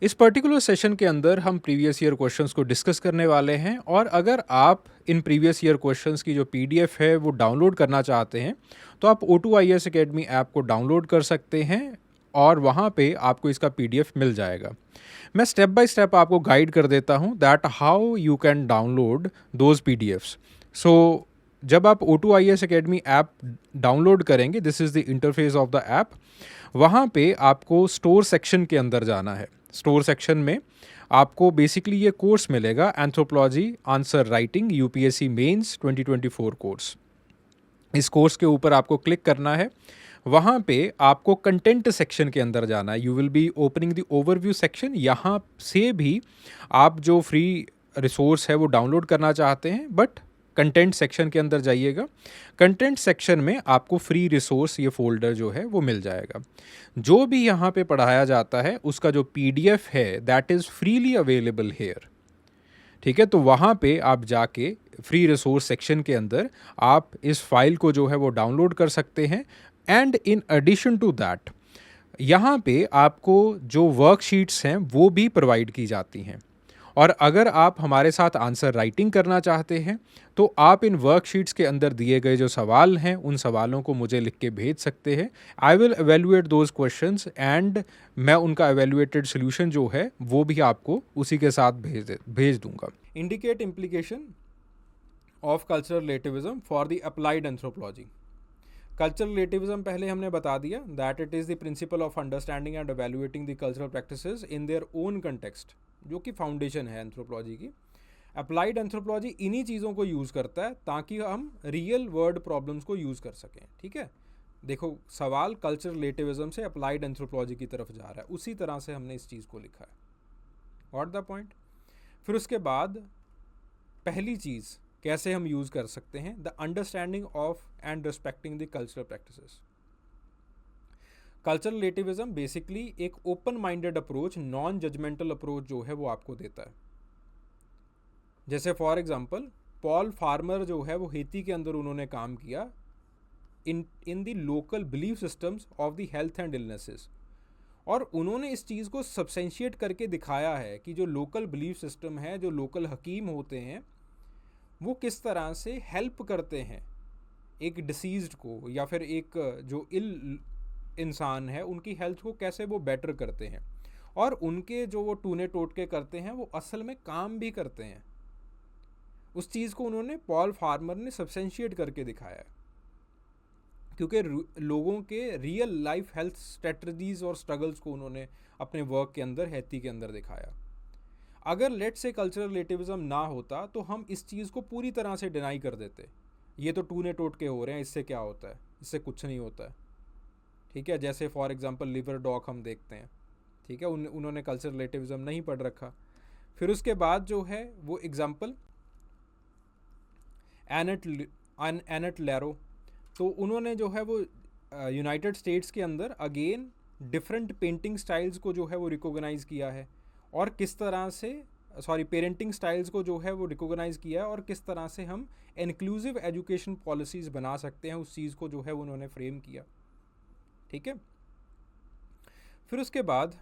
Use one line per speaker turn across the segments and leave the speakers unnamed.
इस particular session के अंदर हम प्रीवियस ईयर क्वेश्चंस को डिस्कस करने वाले हैं, और अगर आप इन प्रीवियस ईयर क्वेश्चंस की जो पीडीएफ है वो डाउनलोड करना चाहते हैं तो आप O2IAS Academy ऐप को डाउनलोड कर सकते हैं और वहाँ पे आपको इसका पीडीएफ मिल जाएगा। मैं स्टेप बाय स्टेप आपको गाइड कर देता हूँ that how you can download those PDFs. So जब आप O2IAS Academy ऐप डाउनलोड करेंगे, this is the interface of the app. वहाँ पे आपको स्टोर सेक्शन के अंदर जाना है। स्टोर सेक्शन में आपको बेसिकली ये कोर्स मिलेगा, anthropology answer writing UPSC mains 2024 course. इस कोर्स के ऊपर आपको क्लिक करना है। वहाँ पे आपको कंटेंट सेक्शन के अंदर जाना है। You will be opening the overview section. यहाँ से भी आप जो फ्री रिसोर्स है वो डाउनलोड करना चाहते हैं, बट कंटेंट सेक्शन के अंदर जाइएगा। कंटेंट सेक्शन में आपको फ्री रिसोर्स ये फोल्डर जो है वो मिल जाएगा। जो भी यहाँ पे पढ़ाया जाता है उसका जो पीडीएफ है that is freely available hair. ठीक है, तो वहाँ पे आप जाके फ्री रिसोर्स सेक्शन के अंदर आप इस फाइल को जो है वो डाउनलोड कर सकते हैं। And in addition to that यहाँ पे आपको जो वर्कशीट्स हैं वो भी प्रोवाइड की जाती हैं। और अगर आप हमारे साथ आंसर राइटिंग करना चाहते हैं तो आप इन वर्कशीट्स के अंदर दिए गए जो सवाल हैं उन सवालों को मुझे लिख के भेज सकते हैं। I will evaluate those questions and मैं उनका एवेल्युएटेड सोल्यूशन जो है वो भी आपको उसी के साथ भेज दूंगा। Indicate implication of cultural relativism for the applied anthropology. Cultural relativism पहले हमने बता दिया that it is the principle of understanding and evaluating the cultural practices in their own context, जो कि फाउंडेशन है एंथ्रोपोलॉजी की। अप्लाइड एंथ्रोपोलॉजी इन्हीं चीज़ों को यूज़ करता है ताकि हम रियल वर्ल्ड प्रॉब्लम्स को यूज़ कर सकें। ठीक है, देखो सवाल कल्चरल रिलेटिविज्म से अप्लाइड एंथ्रोपोलॉजी की तरफ जा रहा है, उसी तरह से हमने इस चीज़ को लिखा है। और द पॉइंट, फिर उसके बाद पहली चीज़ कैसे हम यूज़ कर सकते हैं, the understanding of and respecting the cultural practices. Cultural relativism basically एक open minded approach, non judgemental approach जो है वो आपको देता है। जैसे फॉर एग्जांपल पॉल फार्मर जो है वो हेती के अंदर उन्होंने काम किया in the local belief systems of the health and illnesses, और उन्होंने इस चीज़ को सब्सटेंशिएट करके दिखाया है कि जो लोकल बिलीफ सिस्टम है, जो लोकल हकीम होते हैं, वो किस तरह से हेल्प करते हैं एक डिसीज्ड को, या फिर एक जो इल इंसान है उनकी हेल्थ को कैसे वो बेटर करते हैं, और उनके जो वो टूने टोटके करते हैं वो असल में काम भी करते हैं। उस चीज़ को उन्होंने पॉल फार्मर ने सब्सटेंशिएट करके दिखाया है, क्योंकि लोगों के रियल लाइफ हेल्थ स्ट्रेटजीज और स्ट्रगल्स को उन्होंने अपने वर्क के अंदर, हैती के अंदर दिखाया। अगर लेट से कल्चरल रिलेटिविज्म ना होता तो हम इस चीज़ को पूरी तरह से डिनाई कर देते, ये तो टूने टोटके हो रहे हैं, इससे क्या होता है, इससे कुछ नहीं होता है। ठीक है, जैसे फॉर एग्जांपल लिवर डॉग हम देखते हैं। ठीक है, उन्होंने कल्चरल रिलेटिविज्म नहीं पढ़ रखा। फिर उसके बाद जो है वो एग्जांपल एनेट लैरो, तो उन्होंने जो है वो यूनाइटेड स्टेट्स के अंदर अगेन डिफरेंट पेंटिंग स्टाइल्स को जो है वो रिकॉग्नाइज़ किया है, और किस तरह से पेरेंटिंग स्टाइल्स को जो है वो रिकॉग्नाइज़ किया है, और किस तरह से हम इंक्लूसिव एजुकेशन पॉलिसीज़ बना सकते हैं, उस चीज़ को जो है वो उन्होंने फ्रेम किया। ठीक है, फिर उसके बाद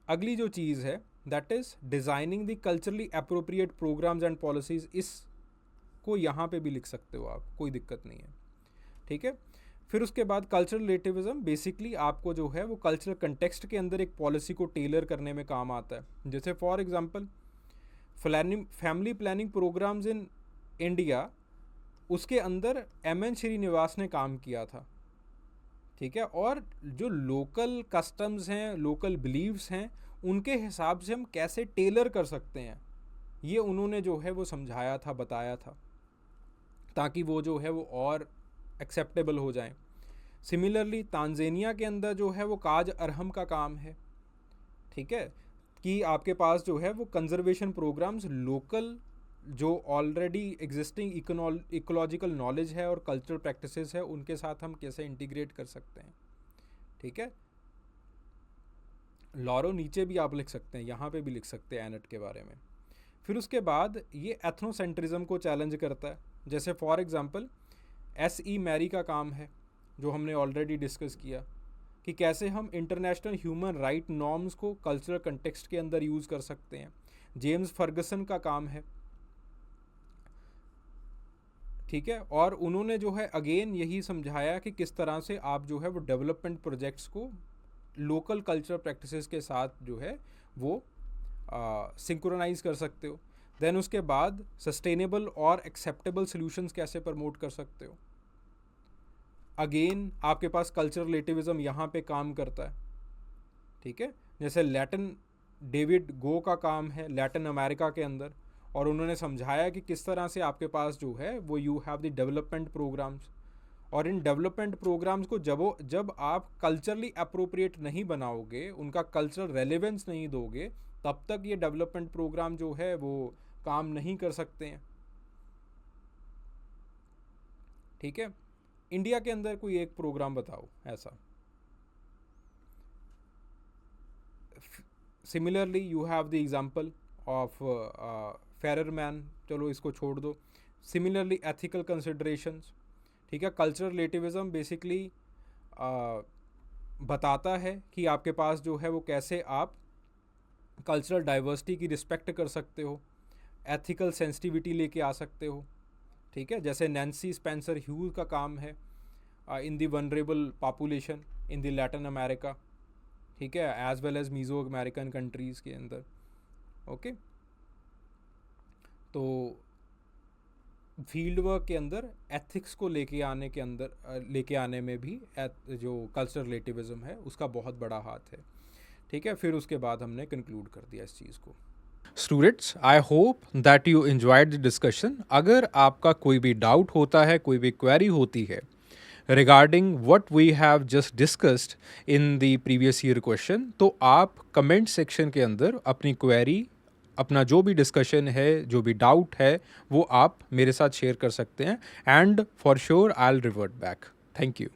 अगली जो चीज़ है that is designing the culturally appropriate programmes and policies. इसको यहाँ पे भी लिख सकते हो आप, कोई दिक्कत नहीं है। ठीक है, फिर उसके बाद कल्चरल रिलेटिविज्म बेसिकली आपको जो है वो कल्चरल कंटेक्स्ट के अंदर एक पॉलिसी को टेलर करने में काम आता है। जैसे for example family planning programmes in India, उसके अंदर एम.एन. श्रीनिवास ने काम किया था। ठीक है, और जो लोकल कस्टम्स हैं, लोकल बिलीव्स हैं, उनके हिसाब से हम कैसे टेलर कर सकते हैं, ये उन्होंने जो है वो समझाया था, बताया था, ताकि वो जो है वो और एक्सेप्टेबल हो जाएं। सिमिलरली तांजानिया के अंदर जो है वो काज अरहम का काम है। ठीक है, कि आपके पास जो है वो कंजर्वेशन प्रोग्राम्स, लोकल जो ऑलरेडी एग्जिस्टिंग इकोलॉजिकल नॉलेज है और कल्चरल प्रैक्टिसेस है, उनके साथ हम कैसे इंटीग्रेट कर सकते हैं। ठीक है, लॉरो नीचे भी आप लिख सकते हैं, यहाँ पे भी लिख सकते हैं एनेट के बारे में। फिर उसके बाद ये एथनोसेंट्रिज्म को चैलेंज करता है। जैसे फॉर एग्जांपल S.E. मैरी का काम है, जो हमने ऑलरेडी डिस्कस किया। कि कैसे हम इंटरनेशनल ह्यूमन राइट नॉर्म्स को कल्चरल कंटेक्स्ट के अंदर यूज़ कर सकते हैं। जेम्स फर्गसन का काम है, ठीक है। और उन्होंने जो है अगेन यही समझाया कि किस तरह से आप जो है वो डेवलपमेंट प्रोजेक्ट्स को लोकल कल्चर प्रैक्टिसेस के साथ जो है वो सिंक्रोनाइज कर सकते हो। देन उसके बाद सस्टेनेबल और एक्सेप्टेबल सॉल्यूशंस कैसे प्रमोट कर सकते हो। अगेन आपके पास कल्चर रिलेटिविज्म यहाँ पे काम करता है, ठीक है। जैसे लैटिन डेविड गो का काम है लैटिन अमेरिका के अंदर, और उन्होंने समझाया कि किस तरह से आपके पास जो है वो you have the development programmes, और इन डेवलपमेंट प्रोग्राम्स को जब आप कल्चरली अप्रोप्रिएट नहीं बनाओगे, उनका कल्चरल रेलेवेंस नहीं दोगे, तब तक ये डेवलपमेंट प्रोग्राम जो है वो काम नहीं कर सकते हैं, ठीक है। इंडिया के अंदर कोई एक प्रोग्राम बताओ ऐसा। Similarly you have the example of Ferrerman, चलो इसको छोड़ दो। सिमिलरली एथिकल कंसिडरेशंस, ठीक है। कल्चरल रिलेटिविज्म बेसिकली बताता है कि आपके पास जो है वो कैसे आप कल्चरल डाइवर्सिटी की रिस्पेक्ट कर सकते हो, एथिकल सेंसिटिविटी लेके आ सकते हो, ठीक है। जैसे नैन्सी स्पेंसर ह्यूज का काम है in the vulnerable population in the Latin America, ठीक है, as well as Meso American countries के अंदर, ओके। तो फील्ड वर्क के अंदर एथिक्स को लेके आने में भी जो कल्चरल रिलेटिविज्म है उसका बहुत बड़ा हाथ है, ठीक है। फिर उसके बाद हमने कंक्लूड कर दिया इस चीज़ को। Students, I hope that you enjoyed the discussion. अगर आपका कोई भी डाउट होता है, कोई भी क्वेरी होती है regarding what we have just discussed in the previous year question, तो आप कमेंट सेक्शन के अंदर अपनी क्वेरी, अपना जो भी डिस्कशन है, जो भी डाउट है, वो आप मेरे साथ शेयर कर सकते हैं, and for sure I will revert back. Thank you.